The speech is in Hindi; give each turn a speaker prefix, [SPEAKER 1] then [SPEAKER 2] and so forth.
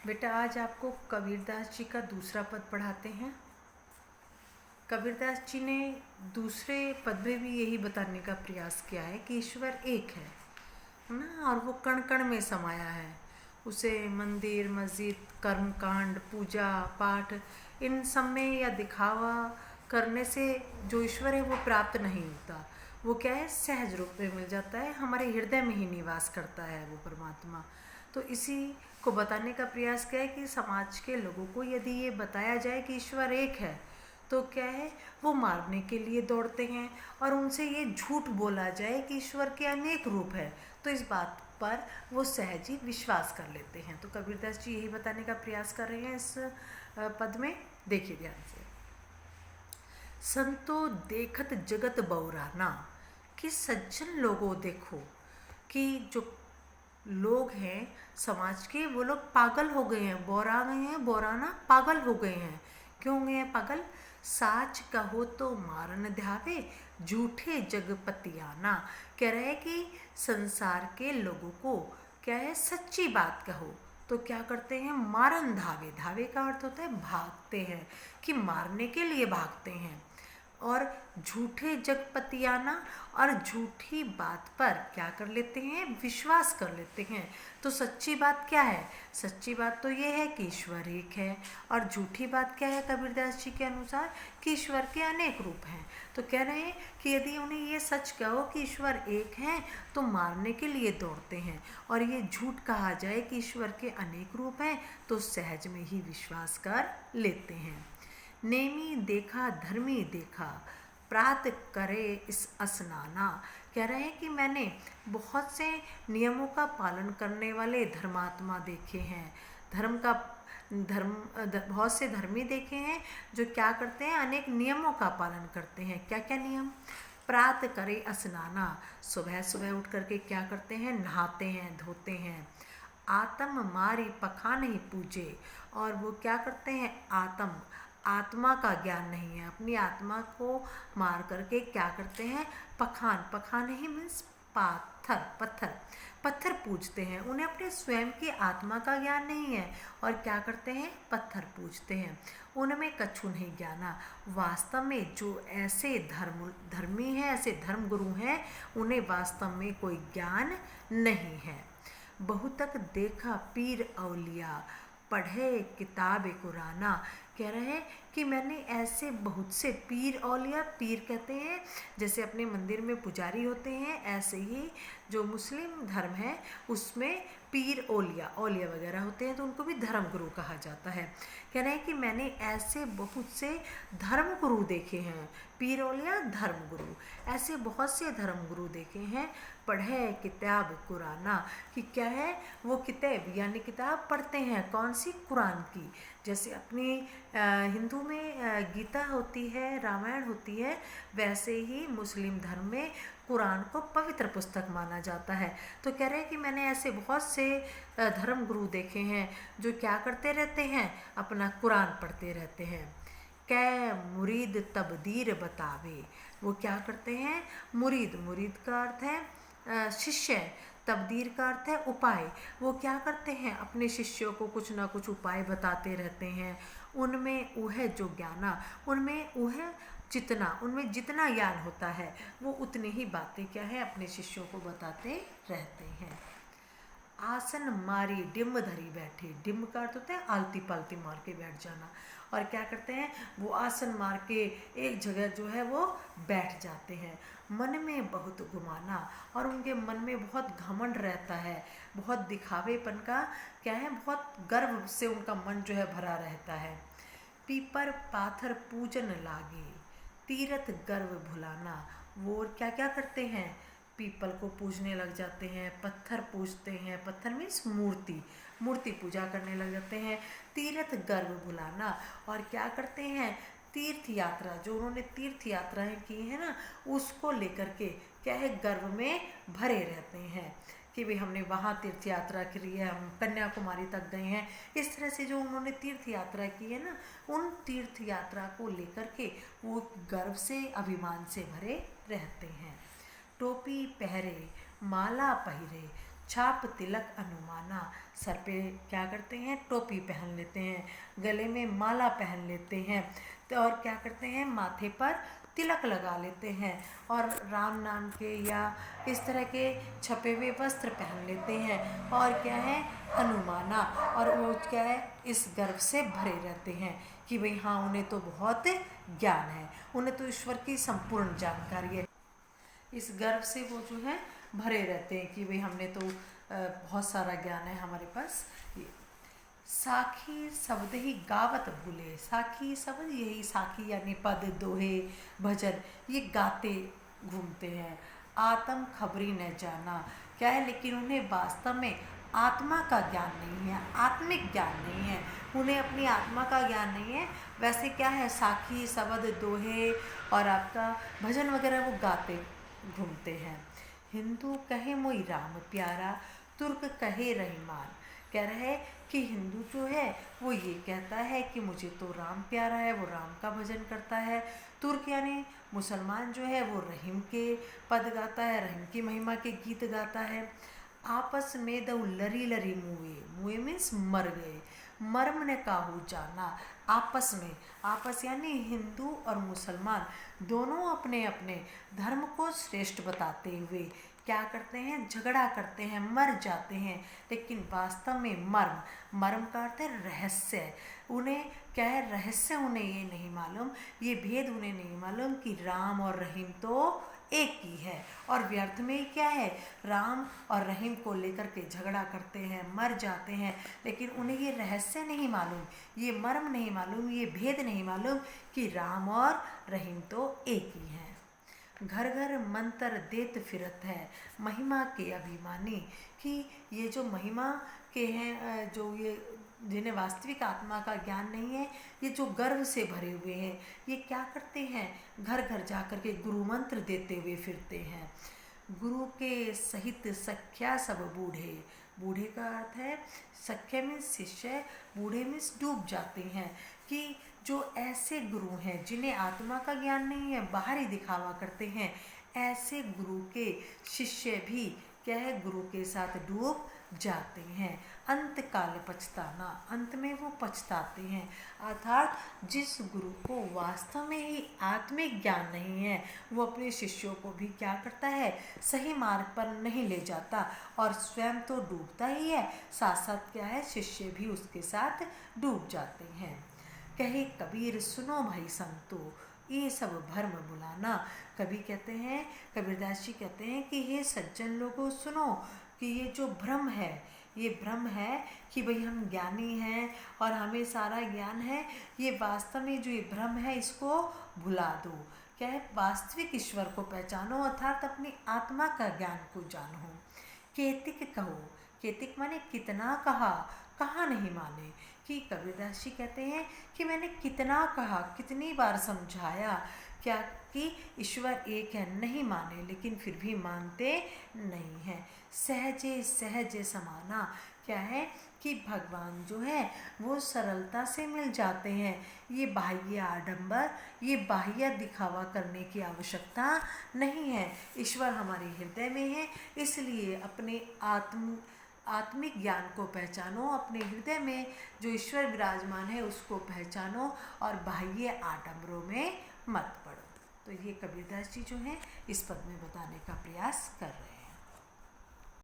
[SPEAKER 1] बेटा आज आपको कबीरदास जी का दूसरा पद पढ़ाते हैं। कबीरदास जी ने दूसरे पद में भी यही बताने का प्रयास किया है कि ईश्वर एक है ना, और वो कण कण में समाया है। उसे मंदिर, मस्जिद, कर्मकांड, पूजा पाठ इन सब में या दिखावा करने से जो ईश्वर है वो प्राप्त नहीं होता। वो क्या है, सहज रूप में मिल जाता है, हमारे हृदय में ही निवास करता है वो परमात्मा। तो इसी को बताने का प्रयास किया है कि समाज के लोगों को यदि ये बताया जाए कि ईश्वर एक है तो क्या है, वो मारने के लिए दौड़ते हैं। और उनसे ये झूठ बोला जाए कि ईश्वर के अनेक रूप है तो इस बात पर वो सहज ही विश्वास कर लेते हैं। तो कबीरदास जी यही बताने का प्रयास कर रहे हैं इस पद में। देखिए ध्यान से। संतो देखत जगत बौराना, कि सज्जन लोगों देखो कि जो लोग हैं समाज के, वो लोग पागल हो गए हैं, बौरा गए हैं, बौराना पागल हो गए हैं। क्यों गए हैं पागल? साच कहो तो मारन ध्यावे, झूठे जगपतियाना। कह रहे हैं कि संसार के लोगों को क्या है, सच्ची बात कहो तो क्या करते हैं, मारन धावे। धावे का अर्थ होता है भागते हैं, कि मारने के लिए भागते हैं। और झूठे जगपतियाना, और झूठी बात पर क्या कर लेते हैं, विश्वास कर लेते हैं। तो सच्ची बात क्या है? सच्ची बात तो ये है कि ईश्वर एक है। और झूठी बात क्या है कबीरदास जी के अनुसार, कि ईश्वर के अनेक रूप हैं। तो कह रहे हैं कि यदि उन्हें ये सच कहो कि ईश्वर एक है तो मारने के लिए दौड़ते हैं, और ये झूठ कहा जाए कि ईश्वर के अनेक रूप हैं तो सहज में ही विश्वास कर लेते हैं। नेमी देखा धर्मी देखा, प्रात करे इस स्नाना। कह रहे हैं कि मैंने बहुत से नियमों का पालन करने वाले धर्मात्मा देखे हैं। बहुत से धर्मी देखे हैं जो क्या करते हैं, अनेक नियमों का पालन करते हैं। क्या क्या नियम? प्रात करे स्नाना, सुबह सुबह उठ करके क्या करते हैं, नहाते हैं, धोते हैं। आत्म मारी पखान ही पूजे, और वो क्या करते हैं, आत्मा का ज्ञान नहीं है, अपनी आत्मा को मार करके क्या करते हैं, पखान ही मीन्स पत्थर पूजते हैं। उन्हें अपने स्वयं की आत्मा का ज्ञान नहीं है और क्या करते हैं, पत्थर पूजते हैं। उनमें कछु नहीं ज्ञाना। वास्तव में जो ऐसे धर्मी हैं, ऐसे धर्म गुरु हैं, उन्हें वास्तव में कोई ज्ञान नहीं है। बहुतक देखा पीर औलिया, पढ़े किताब कुराना। कह रहे हैं कि मैंने ऐसे बहुत से पीर औलिया, पीर कहते हैं जैसे अपने मंदिर में पुजारी होते हैं, ऐसे ही जो मुस्लिम धर्म है उसमें पीर औलिया वगैरह होते हैं तो उनको भी धर्म गुरु कहा जाता है। कह रहे हैं कि मैंने ऐसे बहुत से धर्म गुरु देखे हैं, पीर औलिया धर्म गुरु, ऐसे बहुत से धर्म गुरु देखे हैं। पढ़े किताब कुराना, कि क्या है, वो किताब यानी किताब पढ़ते हैं, कौन सी, कुरान की। जैसे अपनी हिंदू में गीता होती है, रामायण होती है, वैसे ही मुस्लिम धर्म में कुरान को पवित्र पुस्तक माना जाता है। तो कह रहे हैं कि मैंने ऐसे बहुत से धर्म गुरु देखे हैं जो क्या करते रहते हैं, अपना कुरान पढ़ते रहते हैं। कै मुरीद तबदीर बतावे, वो क्या करते हैं, मुरीद का अर्थ है शिष्य, तबदीर का अर्थ है उपाय। वो क्या करते हैं, अपने शिष्यों को कुछ ना कुछ उपाय बताते रहते हैं। उनमें वह जो ज्ञाना, उनमें जितना ज्ञान होता है वो उतनी ही बातें क्या है, अपने शिष्यों को बताते रहते हैं। आसन मारी डिम धरी बैठे, डिम का अर्थ होता है आलती पालती मार के बैठ जाना। और क्या करते हैं, वो आसन मार के एक जगह जो है वो बैठ जाते हैं। मन में बहुत गुमाना, और उनके मन में बहुत घमंड रहता है, बहुत दिखावेपन का क्या है, बहुत गर्व से उनका मन जो है भरा रहता है। पीपर पाथर पूजन लागे, तीरथ गर्व भुलाना। वो क्या क्या करते हैं, पीपल को पूजने लग जाते हैं, पत्थर पूजते हैं, पत्थर मीन्स मूर्ति पूजा करने लग जाते हैं। तीर्थ गर्व भुलाना, और क्या करते हैं, तीर्थ यात्रा, जो उन्होंने तीर्थ यात्राएं की है ना, उसको लेकर के क्या है, गर्व में भरे रहते हैं कि भाई हमने वहाँ तीर्थ यात्रा करी है, हम कन्याकुमारी तक गए हैं। इस तरह से जो उन्होंने तीर्थ यात्रा की है ना, उन तीर्थ यात्रा को लेकर के वो गर्व से, अभिमान से भरे रहते हैं। टोपी पहरे माला पहिरे, छाप तिलक अनुमाना, सर पे क्या करते हैं, टोपी पहन लेते हैं, गले में माला पहन लेते हैं, तो और क्या करते हैं, माथे पर तिलक लगा लेते हैं, और राम नाम के या इस तरह के छपे हुए वस्त्र पहन लेते हैं, और क्या है, अनुमाना, और वो क्या है, इस गर्व से भरे रहते हैं कि भाई हाँ, उन्हें तो बहुत ज्ञान है, उन्हें तो ईश्वर की संपूर्ण जानकारी है। इस गर्व से वो जो है भरे रहते हैं कि भाई हमने तो बहुत सारा ज्ञान है हमारे पास। साखी शब्द ही गावत भूले, साखी शब्द यही, साखी यानी पद, दोहे, भजन, ये गाते घूमते हैं। आत्म खबरी न जाना, क्या है, लेकिन उन्हें वास्तव में आत्मा का ज्ञान नहीं है, आत्मिक ज्ञान नहीं है, उन्हें अपनी आत्मा का ज्ञान नहीं है। वैसे क्या है, साखी शब्द, दोहे और आपका भजन वगैरह वो गाते घूमते हैं। हिंदू कहे मोई राम प्यारा, तुर्क कहे रहीमान, कह रहे हैं कि हिंदू जो है वो ये कहता है कि मुझे तो राम प्यारा है, वो राम का भजन करता है। तुर्क यानी मुसलमान जो है वो रहीम के पद गाता है, रहीम की महिमा के गीत गाता है। आपस में दऊ लरी लरी मुए, मुए मीन्स मर गए, मर्म ने काहू जाना, आपस में, आपस यानी हिंदू और मुसलमान दोनों अपने अपने धर्म को श्रेष्ठ बताते हुए क्या करते हैं, झगड़ा करते हैं, मर जाते हैं, लेकिन वास्तव में मर्म, मर्म का अर्थ है रहस्य, उन्हें क्या है, रहस्य उन्हें ये नहीं मालूम, ये भेद उन्हें नहीं मालूम कि राम और रहीम तो एक ही है, और व्यर्थ में क्या है, राम और रहीम को लेकर के झगड़ा करते हैं, मर जाते हैं, लेकिन उन्हें ये रहस्य नहीं मालूम, ये मर्म नहीं मालूम, ये भेद नहीं मालूम कि राम और रहीम तो एक ही हैं। घर घर मंत्र देत फिरत है, महिमा के अभिमानी, कि ये जो महिमा के हैं, जो ये जिन्हें वास्तविक आत्मा का ज्ञान नहीं है, ये जो गर्व से भरे हुए हैं, ये क्या करते हैं, घर घर जा कर के गुरु मंत्र देते हुए फिरते हैं। गुरु के सहित सख्या सब बूढ़े, बूढ़े का अर्थ है, सख्या में शिष्य, बूढ़े में डूब जाते हैं, कि जो ऐसे गुरु हैं जिन्हें आत्मा का ज्ञान नहीं है, बाहरी दिखावा करते हैं, ऐसे गुरु के शिष्य भी क्या है, गुरु के साथ डूब जाते हैं। अंत काल पछताना, अंत में वो पछताते हैं, अर्थात जिस गुरु को वास्तव में ही आत्मिक ज्ञान नहीं है, वो अपने शिष्यों को भी क्या करता है, सही मार्ग पर नहीं ले जाता, और स्वयं तो डूबता ही है, साथ साथ क्या है, शिष्य भी उसके साथ डूब जाते हैं। कहे कबीर सुनो भाई संतो, ये सब भ्रम बुलाना, कभी कहते हैं, कबीरदास जी कहते हैं कि हे सज्जन लोगों सुनो, कि ये जो भ्रम है, ये भ्रम है कि भाई हम ज्ञानी हैं और हमें सारा ज्ञान है, ये वास्तव में जो ये भ्रम है इसको भुला दो, क्या है, वास्तविक ईश्वर को पहचानो, अर्थात अपनी आत्मा का ज्ञान को जानो। केतिक कहो, केतिक माने कितना कहा, कहा नहीं माने, कि कबीरदास जी कहते हैं कि मैंने कितना कहा, कितनी बार समझाया, क्या कि ईश्वर एक है, नहीं माने, लेकिन फिर भी मानते नहीं हैं। सहजे सहजे समाना, क्या है कि भगवान जो है वो सरलता से मिल जाते हैं, ये बाह्य आडंबर, ये बाह्य दिखावा करने की आवश्यकता नहीं है, ईश्वर हमारे हृदय में है, इसलिए अपने आत्मिक ज्ञान को पहचानो, अपने हृदय में जो ईश्वर विराजमान है उसको पहचानो, और बाह्य आडंबरों में मत पड़ो। तो ये कबीरदास जी जो हैं इस पद में बताने का प्रयास कर रहे हैं।